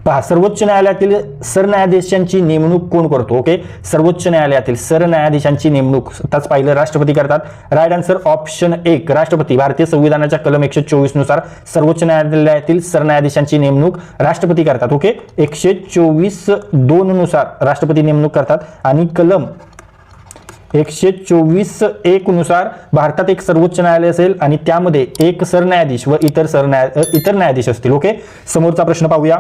पहा, सर्वोच्च न्यायालयातील सरन्यायाधीशांची नेमणूक कोण करतो? ओके, सर्वोच्च न्यायालयातील सरन्यायाधीशांची नेमणूक आताच पाहिलं राष्ट्रपती करतात। राईट आन्सर ऑप्शन 1 राष्ट्रपती। भारतीय संविधानाच्या कलम 124 नुसार सर्वोच्च न्यायालयातील सरन्यायाधीशांची नेमणूक राष्ट्रपती करतात। ओके, 124(2) नुसार राष्ट्रपती नेमणूक करतात आणि कलम 124(1) नुसार भारतात एक सर्वोच्च न्यायालय असेल आणि त्यामध्ये एक सरन्यायाधीश व इतर न्यायाधीश असतील। ओके, समोरचा प्रश्न पाहूया।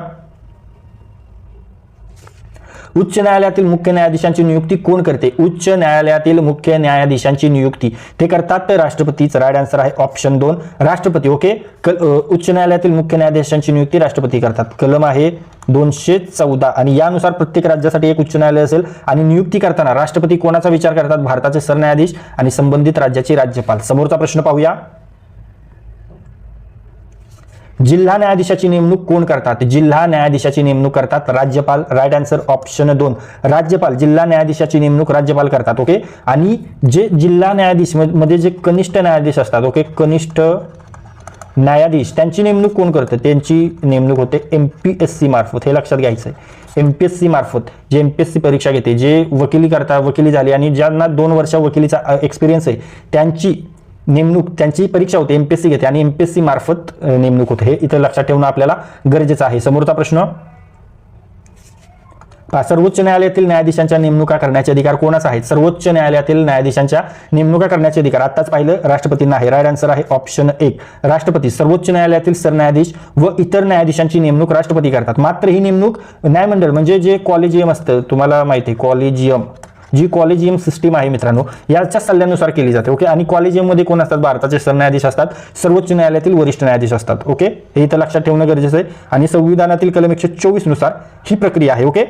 उच्च न्यायालयातील मुख्य न्यायाधीशांची नियुक्ती कोण करते? उच्च न्यायालयातील मुख्य न्यायाधीशांची नियुक्ती ते करतात राष्ट्रपतीच। राईट आन्सर आहे ऑप्शन 2 राष्ट्रपती। ओके, उच्च न्यायालयातील मुख्य न्यायाधीशांची नियुक्ती राष्ट्रपती करतात। कलम आहे 214 आणि यानुसार प्रत्येक राज्यासाठी एक उच्च न्यायालय असेल आणि नियुक्ती करताना राष्ट्रपती कोणाचा विचार करतात? भारताचे सरन्यायाधीश आणि संबंधित राज्याचे राज्यपाल। समोरचा प्रश्न पाहूया। जिल्हा न्यायाधीशाची नेमणूक कोण करतात? जिल्हा न्यायाधीशाची नेमणूक करतात राज्यपाल। राईट आन्सर ऑप्शन 2 राज्यपाल। जिल्हा न्यायाधीशाची नेमणूक राज्यपाल करतात। ओके, आणि जे जिल्हा न्यायाधीश मध्ये जे कनिष्ठ न्यायाधीश असतात, ओके, कनिष्ठ न्यायाधीश त्यांची नेमणूक कोण करतं? त्यांची नेमणूक होते MPSC मार्फत। हे लक्षात घ्यायचं आहे, MPSC मार्फत जे MPSC परीक्षा घेते, जे वकिली करता वकिली झाली आणि ज्यांना 2 वर्ष वकिलीचा एक्सपिरियन्स आहे त्यांची नेमणूक, त्यांची परीक्षा होते MPSC घेते आणि MPSC मार्फत नेमणूक होते। हे इथे लक्षात ठेवणं आपल्याला गरजेचं आहे। समोरचा प्रश्न, सर्वोच्च न्यायालयातील न्यायाधीशांच्या नेमणुका करण्याचे अधिकार कोणाचा आहे? सर्वोच्च न्यायालयातील न्यायाधीशांच्या नेमणुका करण्याचे अधिकार आताच पाहिलं राष्ट्रपतींना आहे। राईट आन्सर आहे ऑप्शन 1 राष्ट्रपती। सर्वोच्च न्यायालयातील सरन्यायाधीश व इतर न्यायाधीशांची नेमणूक राष्ट्रपती करतात। मात्र ही नेमणूक न्यायमंडळ म्हणजे जे कॉलेजियम असतं, तुम्हाला माहिती आहे कॉलेजियम, जी कॉलेजियम सिस्टीम आहे मित्रांनो, याच्या सल्ल्यानुसार केली जाते। ओके, आणि कॉलेजियम मध्ये कोण असतात? भारताचे सरन्यायाधीश असतात, सर्वोच्च न्यायालयातील वरिष्ठ न्यायाधीश असतात। ओके, हे इथं लक्षात ठेवणं गरजेचं आहे आणि संविधानातील कलम 124 नुसार ही प्रक्रिया आहे। ओके,